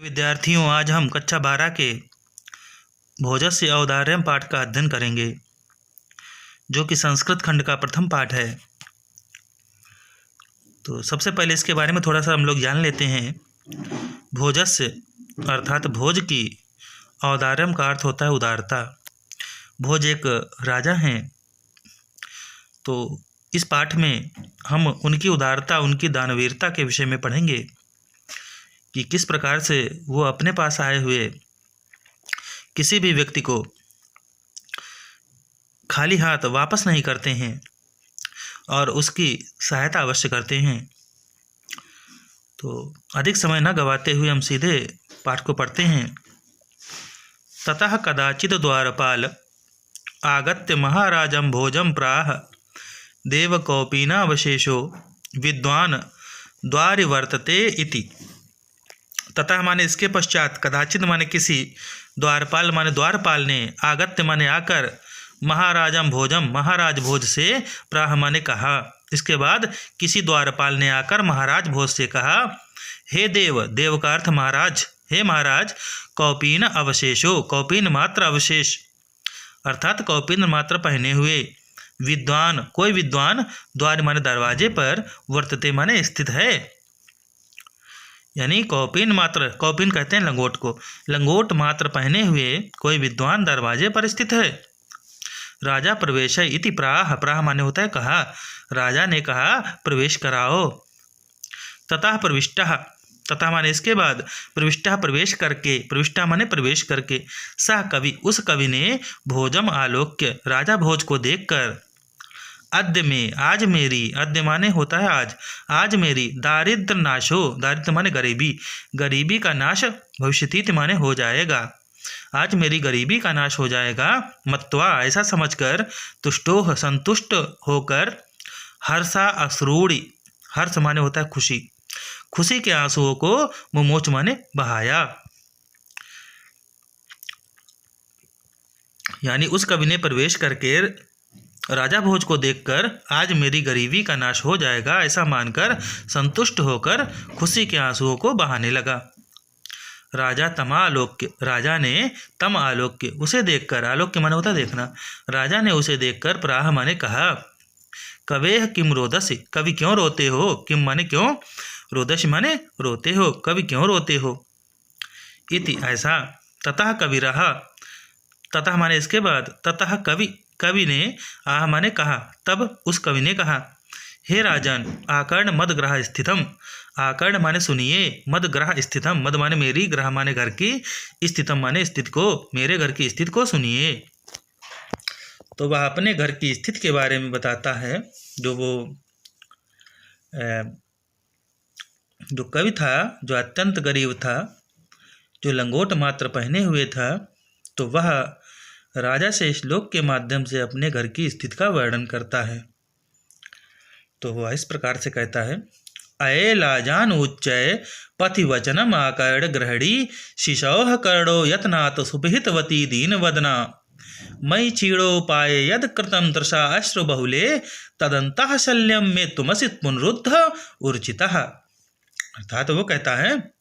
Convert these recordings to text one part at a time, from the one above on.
विद्यार्थियों, आज हम कक्षा 12 के भोजस्य औदार्यम पाठ का अध्ययन करेंगे, जो कि संस्कृत खंड का प्रथम पाठ है। तो सबसे पहले इसके बारे में थोड़ा सा हम लोग जान लेते हैं। भोजस्य अर्थात भोज की, औदार्यम का अर्थ होता है उदारता। भोज एक राजा हैं, तो इस पाठ में हम उनकी उदारता, उनकी दानवीरता के विषय में पढ़ेंगे कि किस प्रकार से वो अपने पास आए हुए किसी भी व्यक्ति को खाली हाथ वापस नहीं करते हैं और उसकी सहायता अवश्य करते हैं। तो अधिक समय न गवाते हुए हम सीधे पाठ को पढ़ते हैं। ततः कदाचित् द्वारपाल आगत्य महाराजं भोजं प्राह देवकौपीनावशेषो विद्वान् द्वारिवर्तते इति। तथा माने इसके पश्चात, कदाचित माने किसी, द्वारपाल माने द्वारपाल ने, आगत्य माने आकर, महाराजम भोजम महाराज भोज से, प्राह माने कहा। इसके बाद किसी द्वारपाल ने आकर महाराज भोज से कहा, हे देव, देव का अर्थ महाराज, हे महाराज, कौपीन अवशेषो, कौपीन मात्र अवशेष अर्थात कौपीन मात्र पहने हुए, विद्वान कोई विद्वान, द्वार माने दरवाजे पर, वर्तते माने स्थित है। यानी कौपीन मात्र, कौपीन कहते हैं लंगोट को, लंगोट मात्र पहने हुए कोई विद्वान दरवाजे पर स्थित है। राजा प्रवेश इति प्राह, प्राह माने होता है कहा, राजा ने कहा प्रवेश कराओ। ततः प्रविष्टः, तथा माने इसके बाद, प्रविष्टः प्रवेश करके, प्रविष्टः माने प्रवेश करके, सह कवि उस कवि ने, भोजम आलोक्य राजा भोज को देखकर, अद्य में आज मेरी, अद्य माने होता है आज, आज मेरी दारिद्र नाशो, दारिद्र माने गरीबी, गरीबी का नाश, भविष्यतीत माने हो जाएगा, आज मेरी गरीबी का नाश हो जाएगा। मत्वा ऐसा समझकर, तुष्टोह संतुष्ट होकर, हर्षा अश्रूणि, हर्ष माने होता है खुशी, खुशी के आंसुओं को मुमोच माने बहाया। यानी उस कवि ने प्रवेश करके राजा भोज को देखकर, आज मेरी गरीबी का नाश हो जाएगा ऐसा मानकर, संतुष्ट होकर खुशी के आंसुओं को बहाने लगा। राजा तमालोक्य, राजा ने तम आलोक्य, उसे देखकर, आलोक्य माने होता देखना, राजा ने उसे देखकर, प्राह माने कहा, कवेह किम रोदसी, कवि क्यों रोते हो, किम माने क्यों, रोदसी माने रोते हो, कवि क्यों रोते हो, इति ऐसा। ततः कवि रहा, ततः माने इसके बाद, ततः कवि, कवि ने, आह माने कहा, तब उस कवि ने कहा, हे राजन, आकर्ण मदग्रह स्थितम, आकर्ण माने सुनिए, मदग्रह स्थितम, मद माने मेरी, ग्रह माने घर की, स्थितम माने स्थित को, मेरे घर की स्थिति को सुनिए। तो वह अपने घर की स्थिति के बारे में बताता है। जो कवि था, जो अत्यंत गरीब था, जो लंगोट मात्र पहने हुए था, तो वह राजा से श्लोक के माध्यम से अपने घर की स्थिति का वर्णन करता है। तो वह इस प्रकार से कहता है, अये लाजान उच्चय पथि वचनम आकर्ण ग्रहणी, शिशौह कर्णो यत्नात् सुभितवती दीन वदना, मयि चीड़ोपाय यद कृतं दृशा अश्रु बहुले, तदंतः शल्यम में तुमसि पुनरुद्ध ऊर्जितः। अर्थात वो कहता है,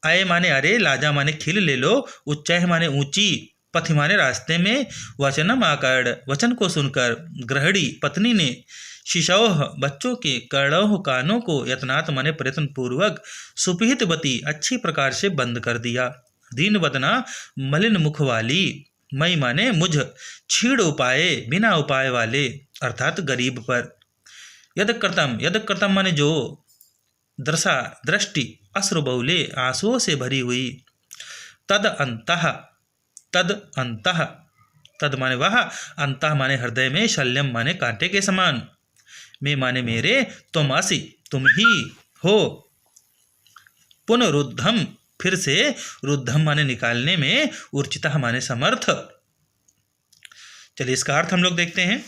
अये माने अरे, लाजा माने खिल ले लो, उच्चय माने ऊंची, पथि माने रास्ते में, वचनम आकर्ण वचन को सुनकर, ग्रहणी पत्नी ने, शिशौह बच्चों के, कर्णोह कानों को, यत्नात् माने प्रयत्न पूर्वक, सुपिहितवती अच्छी प्रकार से बंद कर दिया, दीन वदना मलिन मुख वाली, मई माने मुझ, छीड़ उपाय बिना उपाय वाले अर्थात गरीब पर, यद कृतम माने जो, दृशा दृष्टि, अश्रु बहुले आंसुओं से भरी हुई, तद अंतः, तद अंतः, तद माने वह, अंतः माने हृदय में, शल्यम माने कांटे के समान, मैं माने मेरे, तुम असि तुम ही हो, पुनरुद्धम फिर से, रुद्धम माने निकालने में, ऊर्जितः माने समर्थ। चलिए इसका अर्थ हम लोग देखते हैं।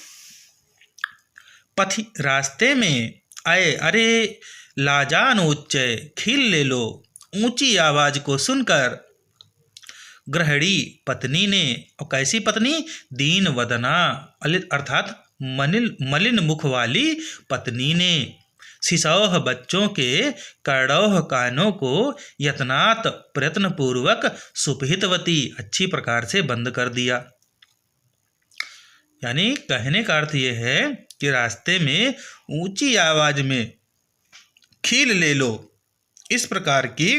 पथि रास्ते में, आए अरे, लाजान उच्चय खील ले लो, ऊंची आवाज को सुनकर, ग्रहणी पत्नी ने, और कैसी पत्नी, दीन वदना अर्थात मलिन मुख वाली पत्नी ने, शिशोह बच्चों के कर्णोह कानों को यत्नात् प्रयत्न पूर्वक सुपहितवती अच्छी प्रकार से बंद कर दिया। यानी कहने का अर्थ यह है कि रास्ते में ऊंची आवाज में खील ले लो, इस प्रकार की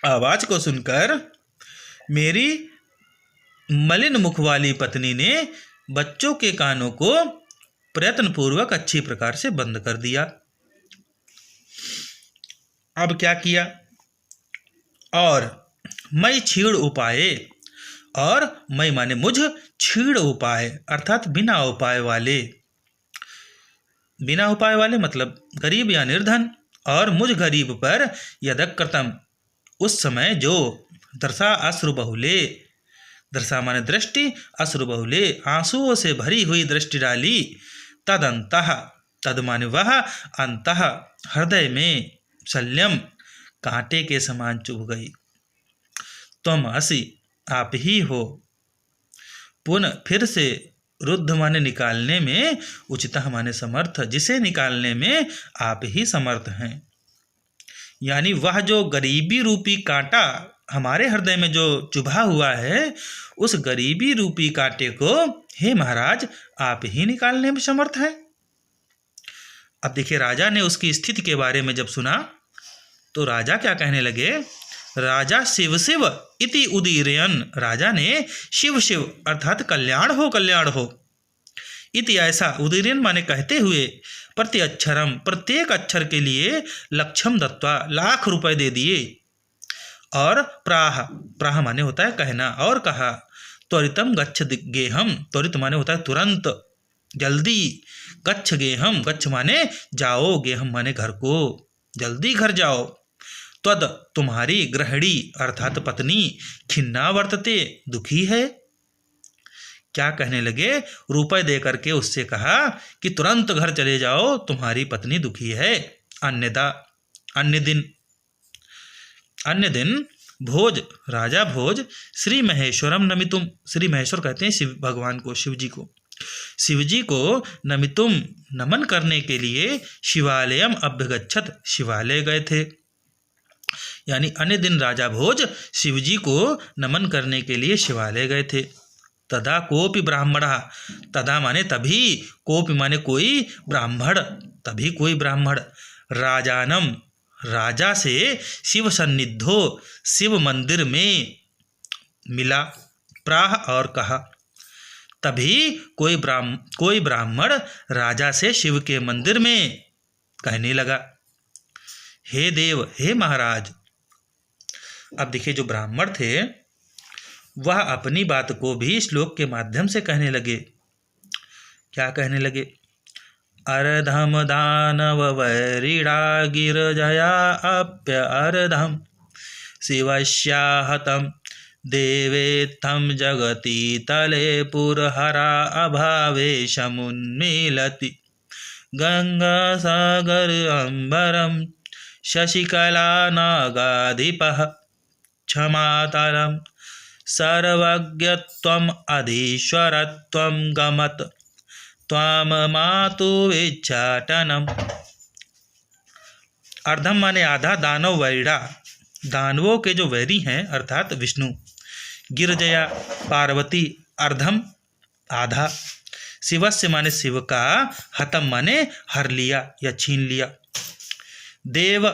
आवाज को सुनकर मेरी मलिन मुख वाली पत्नी ने बच्चों के कानों को प्रयत्न पूर्वक अच्छी प्रकार से बंद कर दिया। अब क्या किया? और मैं छीड़ उपाय, और मैं माने मुझ, छीड़ उपाय अर्थात बिना उपाय वाले, बिना उपाय वाले मतलब गरीब या निर्धन, और मुझ गरीब पर यदकृतम उस समय जो दर्शा अश्रु बहुले, दर्शा माने दृष्टि, अश्रु बहुले आंसुओं से भरी हुई दृष्टि डाली, तदंतः, तद माने वह, अंतः हृदय में शल्यम कांटे के समान चुभ गई। तुम असि आप ही हो, पुनः फिर से रुद्ध माने निकालने में, उचितः माने समर्थ, जिसे निकालने में आप ही समर्थ हैं। यानी वह जो गरीबी रूपी कांटा हमारे हृदय में जो चुभा हुआ है, उस गरीबी रूपी कांटे को हे महाराज आप ही निकालने में समर्थ हैं। अब देखिए, राजा ने उसकी स्थिति के बारे में जब सुना तो राजा क्या कहने लगे? राजा शिव शिव इति उदीरयन, राजा ने शिव शिव अर्थात कल्याण हो, कल्याण हो, इति ऐसा, उदीरयन माने कहते हुए, प्रति अक्षरम प्रत्येक अक्षर के लिए लक्षम दत्वा लाख रुपए दे दिए, और प्राह, प्राह माने होता है कहना, और कहा त्वरितम गच्छ गेहम, त्वरित माने होता है तुरंत, जल्दी, गच्छ गेहम, गच्छ माने जाओ, गेहम माने घर को, जल्दी घर जाओ, त्वद तुम्हारी गृहिणी अर्थात पत्नी, खिन्ना वर्तते दुखी है। क्या कहने लगे? रुपए दे करके उससे कहा कि तुरंत घर चले जाओ, तुम्हारी पत्नी दुखी है। अन्यदा, अन्य दिन भोज, राजा भोज श्री महेश्वरम नमितुम, श्री महेश्वर कहते हैं शिव भगवान को, शिव जी को, शिव जी को नमितुम नमन करने के लिए शिवालयम अभ्यगच्छत, शिवालय गए थे। यानी अन्य दिन राजा भोज शिव जी को नमन करने के लिए शिवालय गए थे। तदा कोपि ब्राह्मण, तदा माने तभी, कोपि माने कोई, ब्राह्मण तभी कोई ब्राह्मण, राजानम राजा से शिव सन्निधो शिव मंदिर में मिला, प्राह और कहा, तभी कोई ब्राह्मण राजा से शिव के मंदिर में कहने लगा, हे देव, हे महाराज। अब देखिए, जो ब्राह्मण थे वह अपनी बात को भी श्लोक के माध्यम से कहने लगे। क्या कहने लगे? अर्धम दानव वैरिणा गिरजया अप्य अर्धम शिवस्याहतम देवेत्थम जगति तले पुरहरा अभावे समुन्मीलति गंगा सागर अंबरम शशिकला नागाधिपः क्षमातरम सर्वज्ञत्वम अधीश्वरत्वम गमत त्वाम मातु विच्छाटनम। अर्धम माने आधा, दानव वैरिणा दानवों के जो वैरी हैं अर्थात विष्णु, गिरजया पार्वती, अर्धम आधा, शिवस्य माने शिव का, हतम माने हर लिया या छीन लिया, देव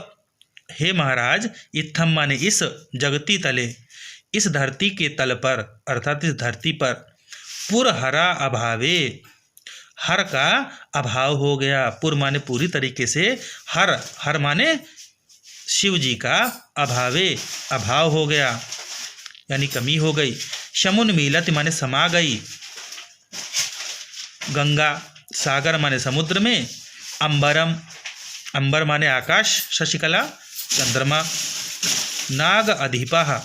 हे महाराज, इत्थम माने इस, जगती तले इस धरती के तल पर अर्थात इस धरती पर, पुरहरा अभावे हर का अभाव हो गया, पुर माने पूरी तरीके से, हर, हर माने शिव जी का, अभावे अभाव हो गया यानी कमी हो गई, शमुन मीलत माने समा गई, गंगा सागर माने समुद्र में, अंबरम अंबर माने आकाश, शशिकला चंद्रमा, नाग अधिपः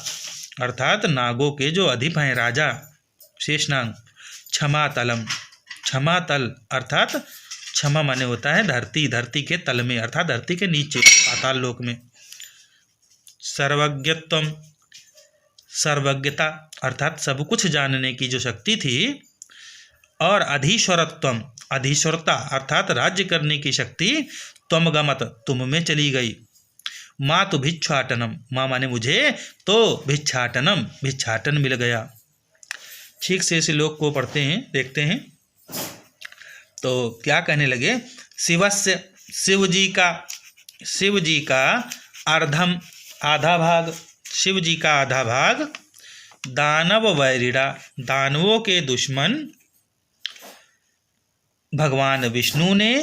अर्थात नागों के जो अधिप हैं राजा शेषनाग, क्षमा तलम, क्षमा तल अर्थात क्षमा माने होता है धरती, धरती के तल में अर्थात धरती के नीचे पाताल लोक में, सर्वज्ञत्वम सर्वज्ञता अर्थात सब कुछ जानने की जो शक्ति थी, और अधीश्वरत्वम अधीश्वरता अर्थात राज्य करने की शक्ति, त्वम गमत, तुम में चली गई। माँ तो भिक्षाटनम, माँ माने मुझे तो भिक्षाटनम, भिक्षाटन मिल गया। ठीक से इस श्लोक को पढ़ते हैं, देखते हैं। तो क्या कहने लगे, शिवस्य, शिव जी का अर्धम, आधा भाग, शिव जी का आधा भाग, दानव वैरिड़ा, दानवों के दुश्मन भगवान विष्णु ने,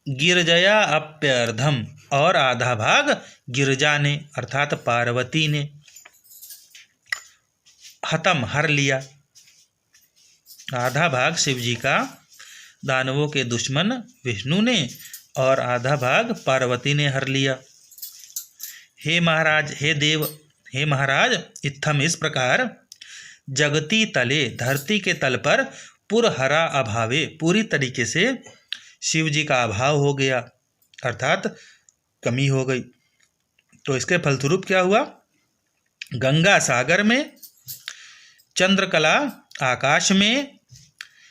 गिरजया अप्यर्धम, और आधा भाग गिरजा ने अर्थात पार्वती ने, हतम, हर लिया। आधा भाग शिव जी का दानवों के दुश्मन विष्णु ने और आधा भाग पार्वती ने हर लिया। हे महाराज, हे देव, हे महाराज, इत्थम, इस प्रकार, जगती तले, धरती के तल पर, पुरहरा अभावे, पूरी तरीके से शिव जी का अभाव हो गया, अर्थात कमी हो गई। तो इसके फलस्वरूप क्या हुआ, गंगा सागर में, चंद्रकला आकाश में,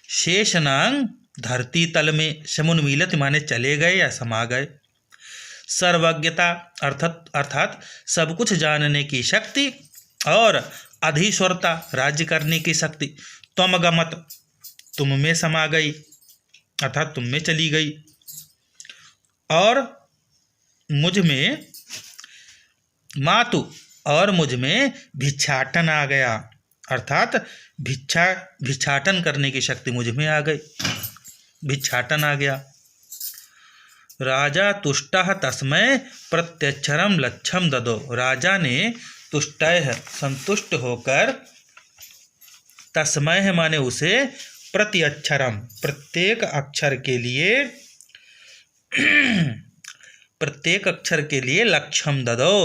शेषनांग धरती तल में, समुन्मीलित माने चले गए या समा गए। सर्वज्ञता अर्थात सब कुछ जानने की शक्ति और अधीश्वरता, राज्य करने की शक्ति। त्वमगमत, तुम में समा गई अर्थात तुम में चली गई। और मुझ में, मातु, और मुझ में भिक्षाटन आ गया, अर्थात भिक्षाटन करने की शक्ति मुझ में आ गई, भिक्षाटन आ गया। राजा तुष्टः तस्मै प्रत्यक्षरम लक्ष्यम ददो, राजा ने तुष्टः, संतुष्ट होकर, तस्मै माने उसे, प्रत्यक्षरम, प्रत्येक अक्षर के लिए, प्रत्येक अक्षर के लिए, लक्ष्यम ददो,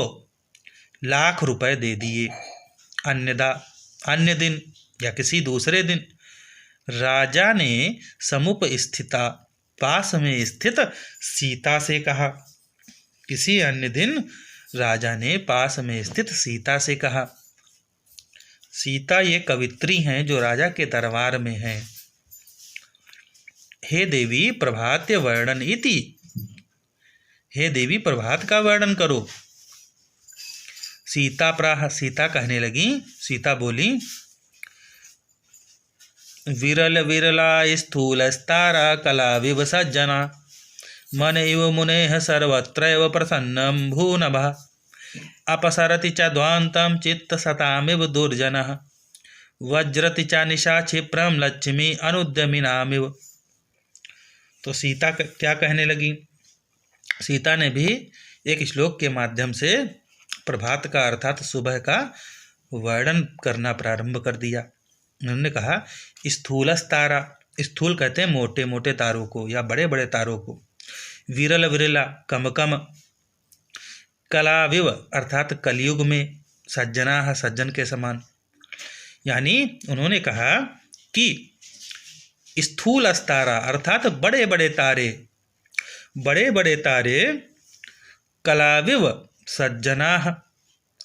लाख रुपए दे दिए। अन्यदा, अन्य दिन या किसी दूसरे दिन, राजा ने समुप स्थिता, पास में स्थित सीता से कहा। किसी अन्य दिन राजा ने पास में स्थित सीता से कहा। सीता ये कवित्री हैं जो राजा के दरबार में हैं। हे देवी प्रभात्य वर्णन इति, हे देवी प्रभात का वर्णन करो। सीता प्राह, सीता कहने लगी, सीता बोली, विरल विरला स्थूलस्तारा कला विव सज्जना, मन इव मुनेः सर्वत्रैव प्रसन्नं भूनभः, अपसरति च ध्वान्तं चित्तसतामिव दुर्जनः, वज्रति च निशा क्षिप्रं लक्ष्मी अनुद्यमिनामिव। तो सीता क्या कहने लगी, सीता ने भी एक श्लोक के माध्यम से प्रभात का अर्थात सुबह का वर्णन करना प्रारंभ कर दिया। उन्होंने कहा, स्थूलस्तारा, स्थूल कहते हैं मोटे मोटे तारों को या बड़े बड़े तारों को, विरल विरला, कम कम, कलाविव अर्थात कलयुग में, सज्जना, सज्जन के समान। यानी उन्होंने कहा कि स्थूलस्तारा अर्थात बड़े बड़े तारे, बड़े बड़े तारे, कलाविव सज्जना,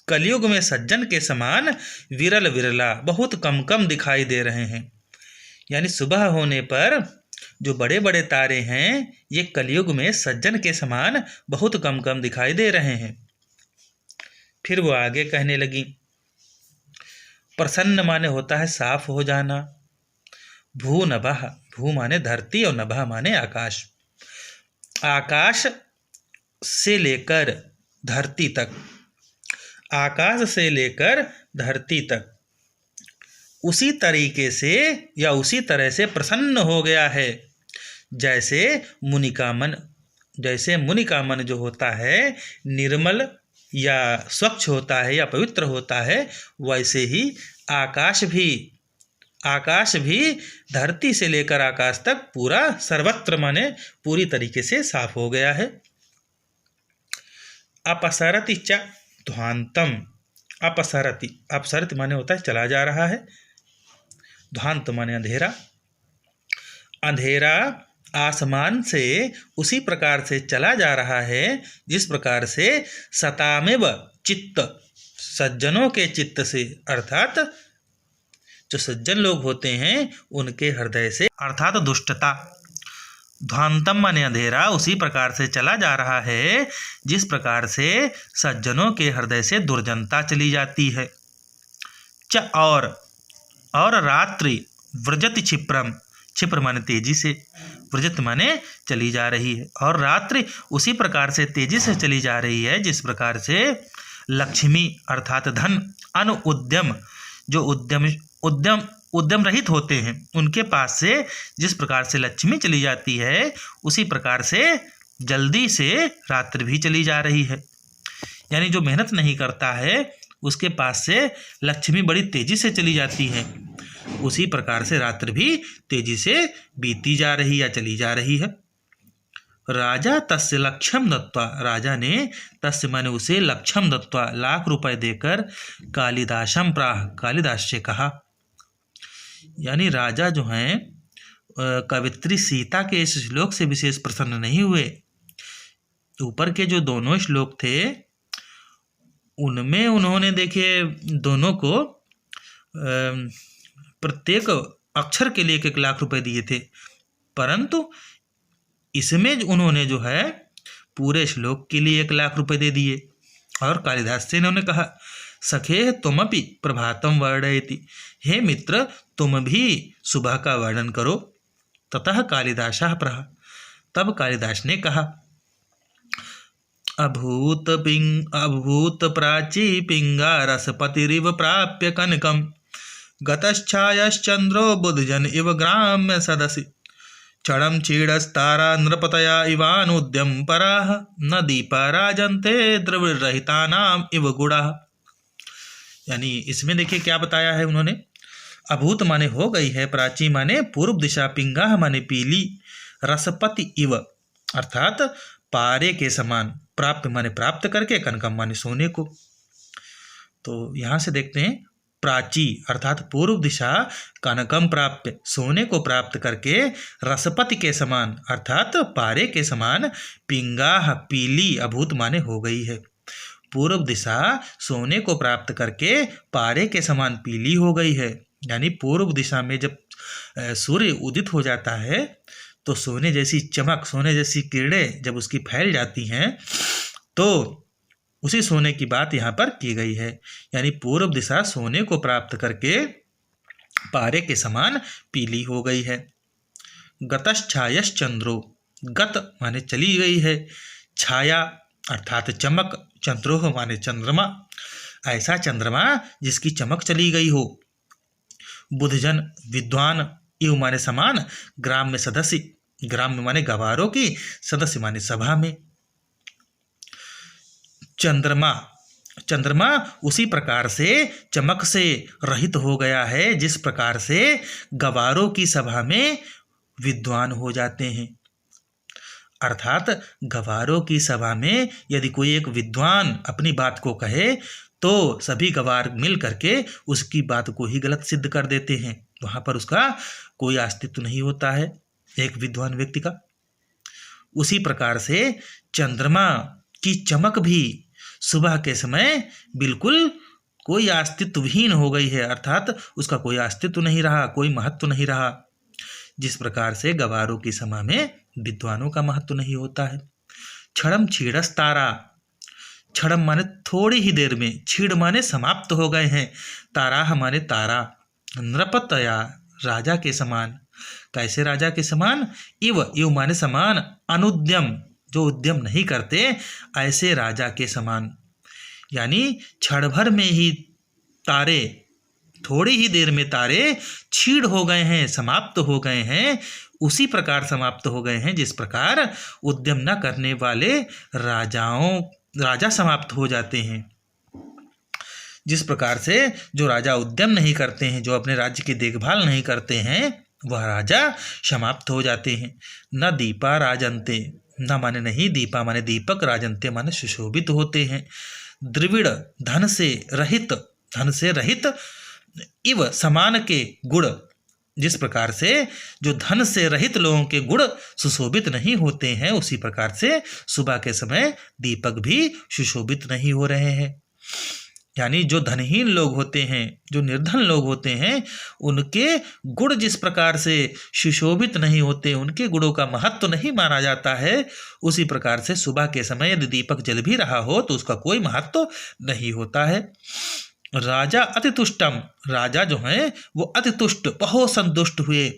कलयुग में सज्जन के समान, विरल विरला, बहुत कम कम दिखाई दे रहे हैं। यानी सुबह होने पर जो बड़े बड़े तारे हैं ये कलयुग में सज्जन के समान बहुत कम कम दिखाई दे रहे हैं। फिर वो आगे कहने लगी, प्रसन्न माने होता है साफ हो जाना, भू नभः, भू माने धरती और नभः माने आकाश, आकाश से लेकर धरती तक, आकाश से लेकर धरती तक उसी तरीके से या उसी तरह से प्रसन्न हो गया है जैसे मुनि का मन, जैसे मुनि का मन जो होता है निर्मल या स्वच्छ होता है या पवित्र होता है, वैसे ही आकाश भी धरती से लेकर आकाश तक पूरा सर्वत्र माने पूरी तरीके से साफ हो गया है। अपसरति च ध्वांतम, अपसरति, अपसरति माने होता है चला जा रहा है, ध्वांत माने अंधेरा, अंधेरा आसमान से उसी प्रकार से चला जा रहा है जिस प्रकार से सतामेव चित्त, सज्जनों के चित्त से, अर्थात जो सज्जन लोग होते हैं उनके हृदय से, अर्थात दुष्टता, ध्वांतम माने अंधेरा उसी प्रकार से चला जा रहा है जिस प्रकार से सज्जनों के हृदय से दुर्जनता चली जाती है। च और रात्रि व्रजति क्षिप्रम, क्षिप्र माने तेजी से, व्रजत माने चली जा रही है, और रात्रि उसी प्रकार से तेजी से चली जा रही है जिस प्रकार से लक्ष्मी अर्थात धन अनुद्यम, जो उद्यम रहित होते हैं उनके पास से जिस प्रकार से लक्ष्मी चली जाती है उसी प्रकार से जल्दी से रात्रि भी चली जा रही है। यानी जो मेहनत नहीं करता है उसके पास से लक्ष्मी बड़ी तेजी से चली जाती है, उसी प्रकार से रात्रि भी तेजी से बीती जा रही या चली जा रही है। राजा तस्य लक्ष्यम दत्वा, राजा ने तस्य माने उसे लक्ष्यम दत्वा लाख रुपए देकर कालिदासम प्राह, कालिदास से कहा। यानी राजा जो हैं कवित्री सीता के इस श्लोक से विशेष प्रसन्न नहीं हुए। ऊपर के जो दोनों श्लोक थे उनमें उन्होंने देखे दोनों को प्रत्येक अक्षर के लिए 1-1 लाख रुपए दिए थे, परंतु इसमें उन्होंने जो है पूरे श्लोक के लिए 1 लाख रुपए दे दिए। और कालिदास से इन्होंने कहा सखे तुमपि प्रभातम वर्णयति, हे मित्र तुम भी सुबह का वर्णन करो। ततः कालिदासः प्रह, तब कालिदास ने कहा अभूत प्राची पिंगा रसपतिरिव प्राप्य कनकम गतश्छायश्चंद्रो बुधजन इव ग्राम्य सदसि क्षणम क्षीणस्तारा नृपतया इवानुद्यम पराः न दीपा राजन्ते द्रविड़रहितानाम इव गुणाः। यानी इसमें देखिए क्या बताया है उन्होंने। अभूत माने हो गई है, प्राची माने पूर्व दिशा, पिंगा माने पीली, रसपति इव अर्थात पारे के समान, प्राप्त माने प्राप्त करके, कनकम माने सोने को। तो यहाँ से देखते हैं प्राची अर्थात पूर्व दिशा, कनकम प्राप्त सोने को प्राप्त करके, रसपति के समान अर्थात पारे के समान, पिंगाह पीली अभूत माने हो गई है। पूर्व दिशा सोने को प्राप्त करके पारे के समान पीली हो गई है। यानी पूर्व दिशा में जब सूर्य उदित हो जाता है तो सोने जैसी चमक, सोने जैसी किरणें जब उसकी फैल जाती हैं तो उसी सोने की बात यहाँ पर की गई है। यानी पूर्व दिशा सोने को प्राप्त करके पारे के समान पीली हो गई है। गतश्छायश चंद्रो, गत माने चली गई है, छाया अर्थात चमक, चंद्रोह माने चंद्रमा, ऐसा चंद्रमा जिसकी चमक चली गई हो। बुधजन विद्वान, इव माने समान, ग्राम में सदस्य, ग्राम में माने गवारों की, सदस्य माने सभा में। चंद्रमा, चंद्रमा उसी प्रकार से चमक से रहित हो गया है जिस प्रकार से गवारों की सभा में विद्वान हो जाते हैं। अर्थात गवारों की सभा में यदि कोई एक विद्वान अपनी बात को कहे तो सभी गवार मिल करके उसकी बात को ही गलत सिद्ध कर देते हैं, वहाँ पर उसका कोई अस्तित्व नहीं होता है एक विद्वान व्यक्ति का। उसी प्रकार से चंद्रमा की चमक भी सुबह के समय बिल्कुल कोई अस्तित्वहीन हो गई है, अर्थात उसका कोई अस्तित्व नहीं रहा, कोई महत्व नहीं रहा। जिस प्रकार से गवारों की सभा में विद्वानों का महत्व नहीं होता है। क्षणम क्षीणस तारा, क्षणम माने थोड़ी ही देर में, क्षीण माने समाप्त हो गए हैं, तारा माने तारा, नृपतया राजा के समान, कैसे राजा के समान, इव माने समान, अनुद्यम जो उद्यम नहीं करते ऐसे राजा के समान। यानी क्षण भर में ही तारे, थोड़ी ही देर में तारे क्षीण हो गए हैं, समाप्त हो गए हैं, उसी प्रकार समाप्त हो गए हैं जिस प्रकार उद्यम न करने वाले राजा समाप्त हो जाते हैं। जिस प्रकार से जो राजा उद्यम नहीं करते हैं, जो अपने राज्य की देखभाल नहीं करते हैं, वह राजा समाप्त हो जाते हैं। न दीपा राजन्ते, न माने नहीं, दीपा माने दीपक, राजन्ते माने सुशोभित होते हैं। द्रविड़ धन से रहित, इव समान के गुण, जिस प्रकार से जो धन से रहित लोगों के गुण सुशोभित नहीं होते हैं, उसी प्रकार से सुबह के समय दीपक भी सुशोभित नहीं हो रहे हैं। यानी जो धनहीन लोग होते हैं, जो निर्धन लोग होते हैं, उनके गुण जिस प्रकार से सुशोभित नहीं होते, उनके गुणों का महत्व नहीं माना जाता है, उसी प्रकार से सुबह के समय यदि दीपक जल भी रहा हो तो उसका कोई महत्व नहीं होता है। राजा अतितुष्टम, राजा जो हैं वो अतितुष्ट, बहुत संतुष्ट हुए।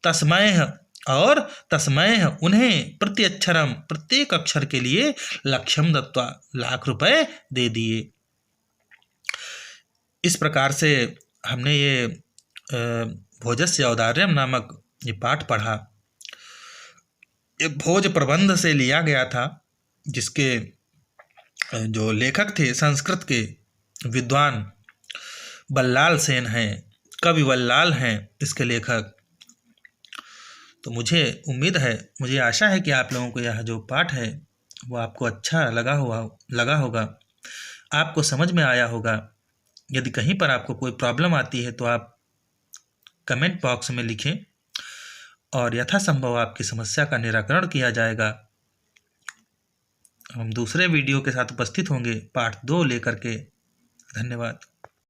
तस्मय, और तस्मय उन्हें, प्रत्यक्षरम, प्रत्येक अक्षर के लिए लक्ष्यम दत्वा, लाख रुपए दे दिए। इस प्रकार से हमने ये भोजस्य औदार्यम नामक ये पाठ पढ़ा। ये भोज प्रबंध से लिया गया था, जिसके जो लेखक थे संस्कृत के विद्वान बल्लाल सेन हैं, कवि बल्लाल हैं इसके लेखक। तो मुझे उम्मीद है, मुझे आशा है कि आप लोगों को यह जो पाठ है वो आपको अच्छा लगा होगा, आपको समझ में आया होगा। यदि कहीं पर आपको कोई प्रॉब्लम आती है तो आप कमेंट बॉक्स में लिखें और यथासंभव आपकी समस्या का निराकरण किया जाएगा। हम दूसरे वीडियो के साथ उपस्थित होंगे पार्ट 2 लेकर के। धन्यवाद।